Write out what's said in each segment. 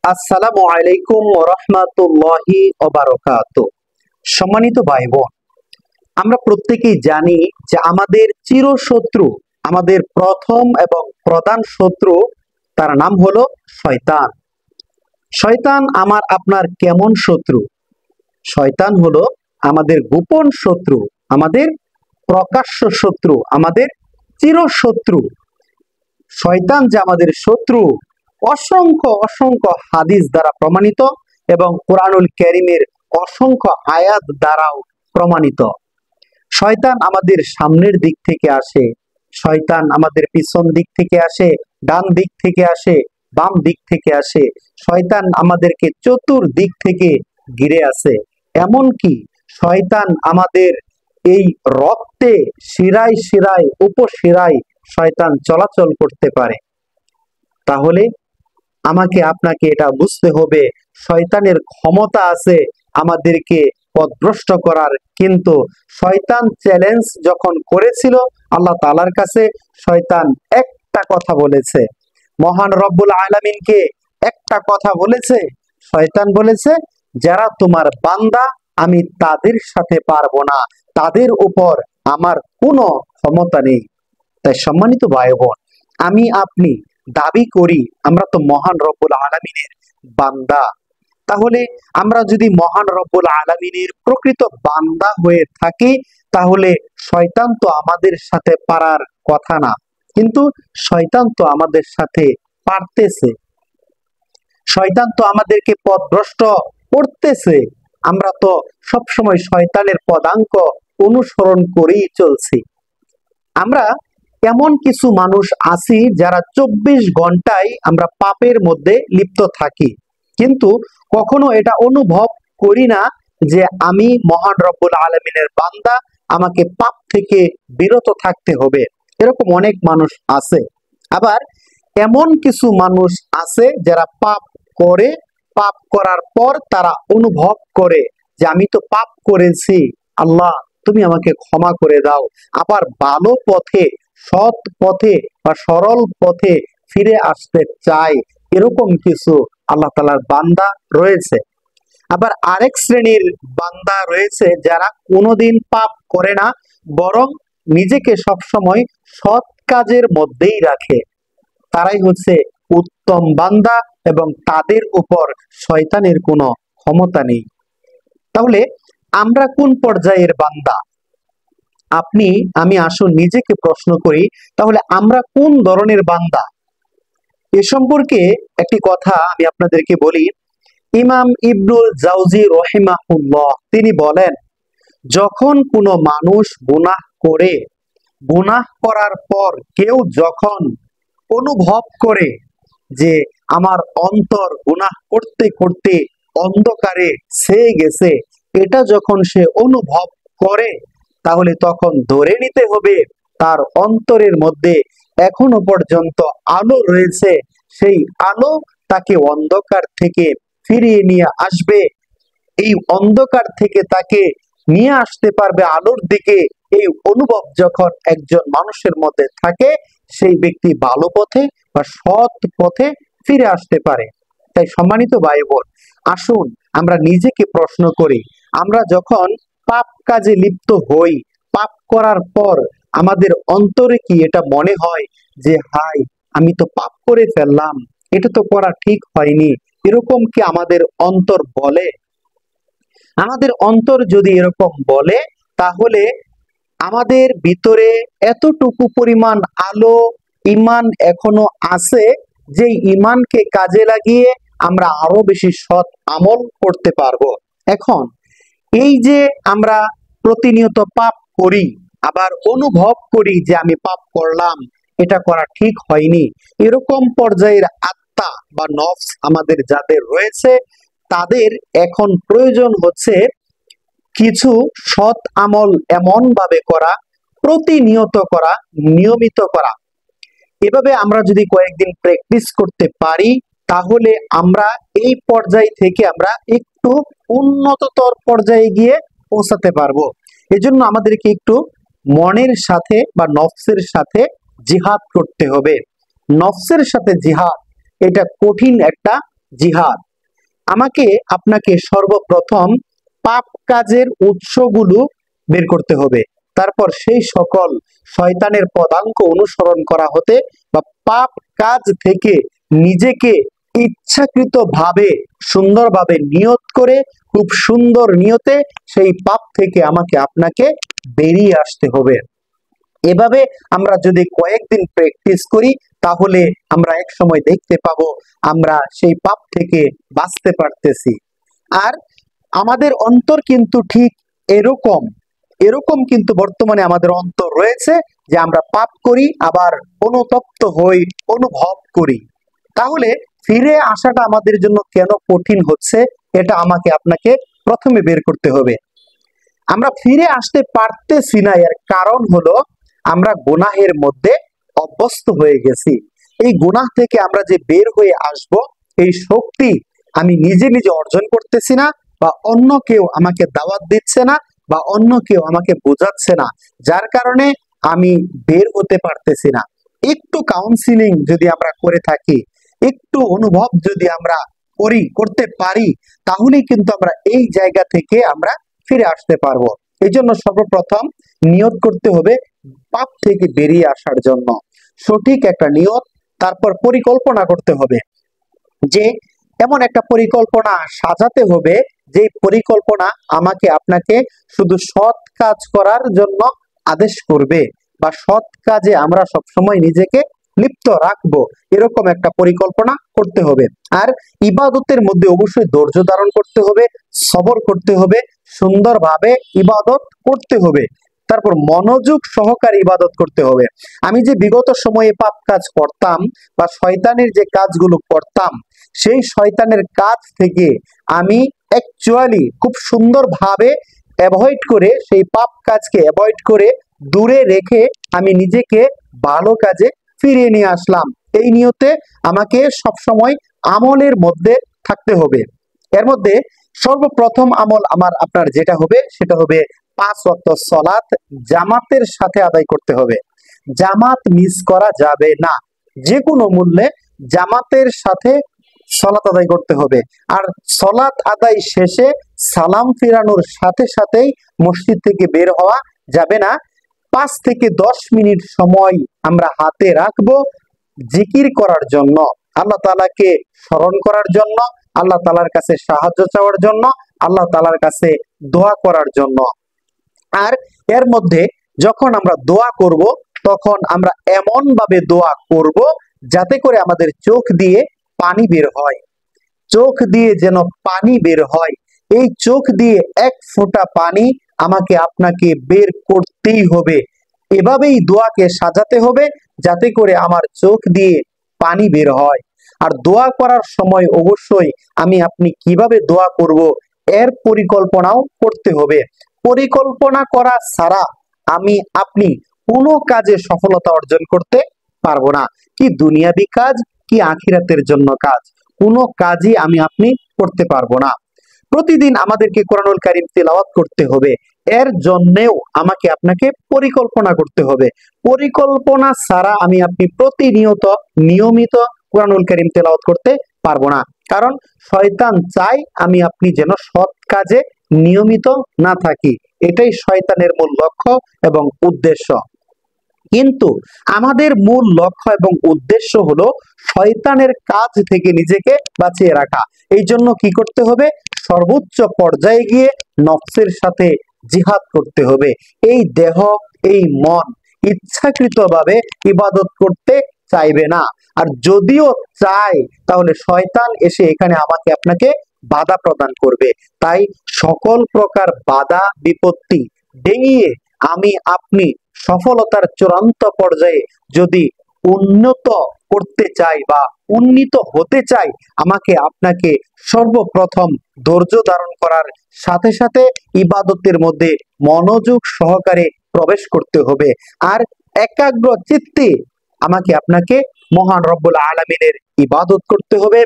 আসসালামু আলাইকুম ওয়া রাহমাতুল্লাহি ওয়া বারাকাতুহু। সম্মানিত ভাই বোন, আমরা প্রত্যেকেই জানি যে আমাদের চিরশত্রু, আমাদের প্রথম এবং প্রধান শত্রু, তার নাম হলো শয়তান। শয়তান আমার আপনার কেমন শত্রু? শয়তান হলো আমাদের গোপন শত্রু, আমাদের প্রকাশ্য শত্রু, আমাদের চিরশত্রু। শয়তান যে আমাদের শত্রু অসংখ্য অসংখ্য হাদিস দ্বারা প্রমাণিত এবং কোরআনুল কারীমের অসংখ্য আয়াত দ্বারাও প্রমাণিত। শয়তান আমাদের সামনের দিক থেকে আসে, শয়তান আমাদের পিছন দিক থেকে আসে, ডান দিক থেকে আসে, বাম দিক থেকে আসে। শয়তান আমাদেরকে চতুর্দিক থেকে ঘিরে আছে। এমনকি শয়তান আমাদের এই রক্তে শিরায় শিরায় উপশিরায় শয়তান চলাচল করতে পারে। তাহলে আমাকে আপনাকে এটা বুঝতে হবে, শয়তানের ক্ষমতা আছে আমাদেরকে পথভ্রষ্ট করার। কিন্তু শয়তান চ্যালেঞ্জ যখন করেছিল আল্লাহ তাআলার কাছে, শয়তান একটা কথা বলেছে, মহান রব্বুল আলামিনকে একটা কথা বলেছে। শয়তান বলেছে, যারা তোমার বান্দা আমি তাদের সাথে পারবো না, তাদের উপর আমার কোনো ক্ষমতা নেই। তাই সম্মানিত ভাই বোন, আমি আপনি দাবি করি আমরা তো মহান রব্বুল আলামিনের বান্দা। তাহলে আমরা যদি মহান রব্বুল আলামিনের প্রকৃত বান্দা হয়ে থাকি, তাহলে শয়তান তো আমাদের সাথে পারার কথা না, কিন্তু শয়তান তো আমাদের সাথে পারতেছে, শয়তান তো আমাদেরকে পথভ্রষ্ট করতেছে। আমরা তো সবসময় শয়তানের পদাঙ্ক অনুসরণ করেই চলছি। আমরা এমন কিছু মানুষ আছি যারা 24 ঘন্টায় আমরা পাপের মধ্যে লিপ্ত থাকি, কিন্তু কখনো এটা অনুভব করি না যে আমি মহান রব্বুল আলামিনের বান্দা, আমাকে পাপ থেকে বিরত থাকতে হবে। এরকম অনেক মানুষ আছে। আবার এমন কিছু মানুষ আছে যারা পাপ করে, পাপ করার পর তারা অনুভব করে যে আমি তো পাপ করেছি, আল্লাহ তুমি আমাকে ক্ষমা করে দাও, আবার ভালো পথে, সৎ পথে বা সরল পথে ফিরে আসতে চায়। এরকম কিছু আল্লাহ তাআলার বান্দা রয়েছে। আবার আরেক শ্রেণীর বান্দা রয়েছে যারা কোনোদিন পাপ করে না, বরং নিজেকে সবসময় সৎ কাজের মধ্যেই রাখে। তারাই হচ্ছে উত্তম বান্দা এবং তাদের উপর শয়তানের কোনো ক্ষমতা নেই। তাহলে আমরা কোন পর্যায়ের বান্দা? আপনি আমি আসুন নিজেকে প্রশ্ন করি, তাহলে আমরা কোন ধরনের বান্দা? এ সম্পর্কে একটি কথা আমি আপনাদেরকে বলি। ইমাম ইবনুল জাওজি রহিমাহুল্লাহ তিনি বলেন, যখন কোনো মানুষ গুনাহ করে, গুনাহ করার পর কেউ যখন অনুভব করে যে আমার অন্তর গুনাহ করতে করতে অন্ধকারে ছেয়ে গেছে, এটা যখন সে অনুভব করে, তাহলে তখন ধরে নিতে হবে তার অন্তরের মধ্যে এখনো পর্যন্ত আলো রয়েছে। সেই আলো তাকে অন্ধকার থেকে ফিরিয়ে নিয়ে আসবে। এই অন্ধকার থেকে তাকে নিয়ে আসতে পারবে আলোর দিকে। এই অনুভব যখন একজন মানুষের মধ্যে থাকে, সেই ব্যক্তি ভালো পথে বা সৎ পথে ফিরে আসতে পারে। তাই সম্মানিত ভাই বোন, আসুন আমরা নিজেকে প্রশ্ন করি, আমরা যখন পাপ কাজে লিপ্ত হই, পাপ করার পর আমাদের অন্তরে কি এটা মনে হয় যে হাই, আমি তো পাপ করে ফেললাম, এটা তো করা ঠিক হয়নি? এরকম কি আমাদের অন্তর বলে? আমাদের অন্তর যদি এরকম বলে, তাহলে আমাদের ভিতরে এতটুকু পরিমাণ আলো, ঈমান এখনো আছে, যে ঈমানকে কাজে লাগিয়ে আমরা আরো বেশি সৎ আমল করতে পারবো। এখন এই যে আমরা প্রতিনিয়ত পাপ করি, আবার অনুভব করি যে আমি পাপ করলাম, এটা করা ঠিক হয়নি, এরকম পর্যায়ের আত্মা বা নফস আমাদের যাদের রয়েছে, তাদের এখন প্রয়োজন হচ্ছে কিছু সৎ আমল এমন ভাবে করা, প্রতিনিয়ত করা, নিয়মিত করা। এভাবে আমরা যদি কয়েকদিন প্র্যাকটিস করতে পারি, তাহলে আমরা এই পর্যায় থেকে আমরা একটু উন্নততর পর্যায়ে গিয়ে পৌঁছাতে পারবো। এজন্য আমাদেরকে একটু মনের সাথে বা নফসের সাথে জিহাদ করতে হবে। নফসের সাথে জিহাদ এটা কঠিন একটা জিহাদ। আমাকে আপনাকে সর্বপ্রথম পাপ কাজের উৎসগুলো বের করতে হবে, তারপর সেই সকল শয়তানের পদাঙ্ক অনুসরণ করা হতে বা পাপ কাজ থেকে নিজেকে ইচ্ছাকৃতভাবে সুন্দরভাবে নিয়ত করে খুব সুন্দর নিয়তে সেই পাপ থেকে আমাকে আপনাকে বেরিয়ে আসতে হবে। এভাবে আমরা যদি কয়েকদিন প্র্যাকটিস করি তাহলে আমরা এক সময় দেখতে পাবো আমরা সেই পাপ থেকে বাঁচতে পারতেছি। আর আমাদের অন্তর কিন্তু ঠিক এরকম এরকম কিন্তু বর্তমানে আমাদের অন্তর রয়েছে যে আমরা পাপ করি আবার অনুতপ্ত হই, অনুভব করি। তাহলে ফিরে আসাটা আমাদের জন্য কেন কঠিন হচ্ছে এটা আমাকে আপনাকে প্রথমে বের করতে হবে। আমরা ফিরে আসতে পারতেছি না, এর কারণ হলো আমরা গুনাহের মধ্যে অভ্যস্ত হয়ে গেছি। এই গুনাহ থেকে আমরা যে বের হয়ে আসব এই শক্তি আমি নিজে নিজে অর্জন করতেছি না, বা অন্য কেউ আমাকে দাওয়াত দিচ্ছে না, বা অন্য কেউ আমাকে বোঝাচ্ছে না, যার কারণে আমি বের হতে পারতেছি না। একটু কাউন্সিলিং যদি আমরা করে থাকি, একটু অনুভব যদি আমরা করতে পারি, তাহলেই কিন্তু আমরা এই জায়গা থেকে আমরা ফিরে আসতে পারবো। এই জন্য সর্বপ্রথম নিয়ত করতে হবে পাপ থেকে বেরিয়ে আসার জন্য, সঠিক একটা নিয়ত। তারপর পরিকল্পনা করতে হবে, যে এমন একটা পরিকল্পনা সাজাতে হবে যে পরিকল্পনা আমাকে আপনাকে শুধু সৎ কাজ করার জন্য আদেশ করবে, বা সৎ কাজে আমরা সবসময় নিজেকে লিপ্ত রাখবো, এরকম একটা পরিকল্পনা করতে হবে। আর ইবাদতের মধ্যে অবশ্যই ধৈর্য ধারণ করতে হবে, সবর করতে হবে, সুন্দরভাবে ইবাদত করতে হবে, তারপর মনোযোগ সহকারে ইবাদত করতে হবে। আমি যে বিগত সময়ে পাপ কাজ করতাম বা শয়তানের যে কাজগুলো করতাম, সেই শয়তানের কাজ থেকে আমি অ্যাকচুয়ালি খুব সুন্দরভাবে অ্যাভয়েড করে, সেই পাপ কাজকে অ্যাভয়েড করে দূরে রেখে আমি নিজেকে ভালো কাজে ফিরিয়ে নিয়ে আসলাম। এই নিয়তে আমাকে সবসময় আমলের মধ্যে থাকতে হবে। এর মধ্যে সর্বপ্রথম আমল আপনার যেটা হবে সেটা হবে 5 ওয়াক্ত সালাত জামাতের সাথে আদায় করতে হবে। জামাত মিস করা যাবে না, যে কোনো মূল্যে জামাতের সাথে সালাত আদায় করতে হবে। আর সালাত আদায় শেষে সালাম ফিরানোর সাথে সাথেই মসজিদ থেকে বের হওয়া যাবে না। 5 থেকে 10 মিনিট সময় আমরা হাতে রাখবো জিকির করার জন্য, আল্লাহ তাআলাকে স্মরণ করার জন্য, আল্লাহ তাআলার কাছে সাহায্য চাওয়ার জন্য, আল্লাহ তাআলার কাছে দোয়া করার জন্য। আর এর মধ্যে যখন আমরা দোয়া করব তখন আমরা এমন ভাবে দোয়া করব যাতে করে আমাদের চোখ দিয়ে পানি বের হয়, চোখ দিয়ে যেন পানি বের হয়। এই চোখ দিয়ে এক ফোঁটা পানি আমাকে আপনাকে বের করতেই হবে। এভাবেই দোয়াকে সাজাতে হবে যাতে করে আমার চোখ দিয়ে পানি বের হয়। আর দোয়া করার সময় অবশ্যই আপনি কিভাবে দোয়া করব এর পরিকল্পনাও করতে হবে। পরিকল্পনা করা ছাড়া আপনি কোনো কাজে সফলতা অর্জন করতে পারবো না। কি দুনিয়াবি কাজ, কি আখিরাতের জন্য কাজ, কোনো কাজই আপনি করতে পারবো না। প্রতিদিন আমাদেরকে কোরআনুল কারীম তিলাওয়াত করতে হবে, এর জন্যেও আমাকে আপনাকে পরিকল্পনা করতে হবে। পরিকল্পনা ছাড়া আপনি প্রতিনিয়ত নিয়মিত কোরআনুল কারীম তেলাওয়াত করতে পারবো না, কারণ শয়তান চায় আপনি যেন সৎ কাজে নিয়মিত না থাকি। এটাই শয়তানের মূল লক্ষ্য এবং উদ্দেশ্য। কিন্তু আমাদের মূল লক্ষ্য এবং উদ্দেশ্য হলো শয়তানের কাজ থেকে নিজেকে বাঁচিয়ে রাখা। এই জন্য কি করতে হবে? সর্বোচ্চ পর্যায়ে গিয়ে নফসের সাথে জিহাদ করতে হবে। এই দেহ, এই মন ইচ্ছাকৃতভাবে ইবাদত করতে চাইবে না। আর যদিও চায় তাহলে শয়তান এসে এখানে আমাকে আপনাকে বাধা প্রদান করবে। তাই সকল প্রকার বাধা বিপত্তি ডিঙিয়ে আপনি সফলতার চূড়ান্ত পর্যায়ে যদি উন্নত করতে চাই বা উন্নীত হতে চাই, আমাকে আপনাকে সর্বপ্রথম ধৈর্য ধারণ করার সাথে সাথে ইবাদতের মধ্যে মনোযোগ সহকারে প্রবেশ করতে হবে। আর একাগ্র চিত্তে আমাকে আপনাকে মহান রব্বুল আলামিনের ইবাদত করতে হবে,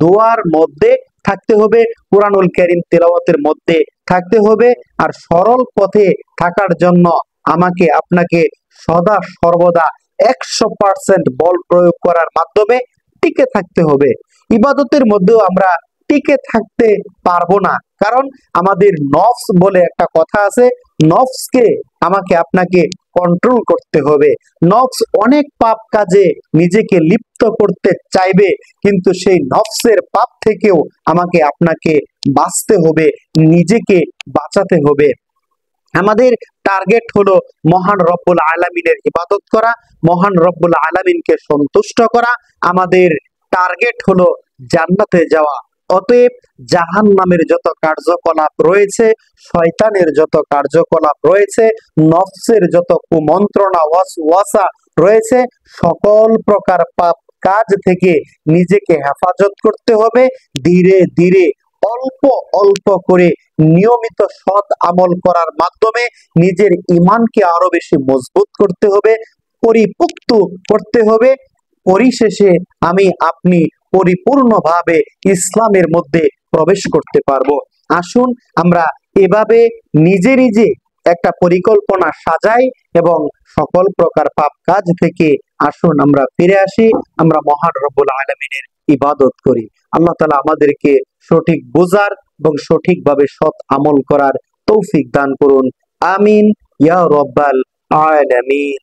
দোয়ার মধ্যে থাকতে হবে, কুরআনুল কারীম তেলাওয়াতের মধ্যে থাকতে হবে। আর সরল পথে থাকার জন্য আমাকে আপনাকে সদা সর্বদা 100% বল প্রয়োগ করার মাধ্যমে টিকে থাকতে হবে। ইবাদতের মধ্যেও আমরা টিকে থাকতে পারবো না, কারণ আমাদের নফস বলে একটা কথা আছে, নফসকে আমাকে আপনাকে কন্ট্রোল করতে হবে। নফস অনেক পাপ কাজে নিজেকে লিপ্ত করতে চাইবে, কিন্তু সেই নফসের পাপ থেকেও আমাকে আপনাকে বাঁচতে হবে, নিজেকে বাঁচাতে হবে। আমাদের টার্গেট হলো মহান রব্বুল আলামিনের ইবাদত করা, মহান রব্বুল আলামিনকে সন্তুষ্ট করা। আমাদের টার্গেট হলো জান্নাতে যাওয়া। অতএব জাহান্নামের যত কার্যকলাপ রয়েছে, শয়তানের যত কার্যকলাপ রয়েছে, নফসের যত কুমন্ত্রণা ওয়াসওয়াসা রয়েছে, সকল প্রকার পাপ কাজ থেকে নিজেকে হেফাজত করতে হবে। ধীরে ধীরে অল্প অল্প করে নিয়মিত সৎ আমল করার মাধ্যমে নিজের ঈমানকে আরো বেশি মজবুত করতে হবে, পরিপুক্ত করতে হবে। পরিশেষে আমি আপনি পরিপূর্ণভাবে ইসলামের মধ্যে প্রবেশ করতে পারবো। আসুন আমরা এভাবে নিজে নিজে একটা পরিকল্পনা সাজাই এবং সকল প্রকার পাপ কাজ থেকে আসুন আমরা ফিরে আসি, আমরা মহান রব্বুল আলামিনের ইবাদত করি। আল্লাহ তাআলা আমাদেরকে সঠিক বোঝার এবং সঠিকভাবে সৎ আমল করার তৌফিক দান করুন। আমিন ইয়া রব্বাল আলামিন।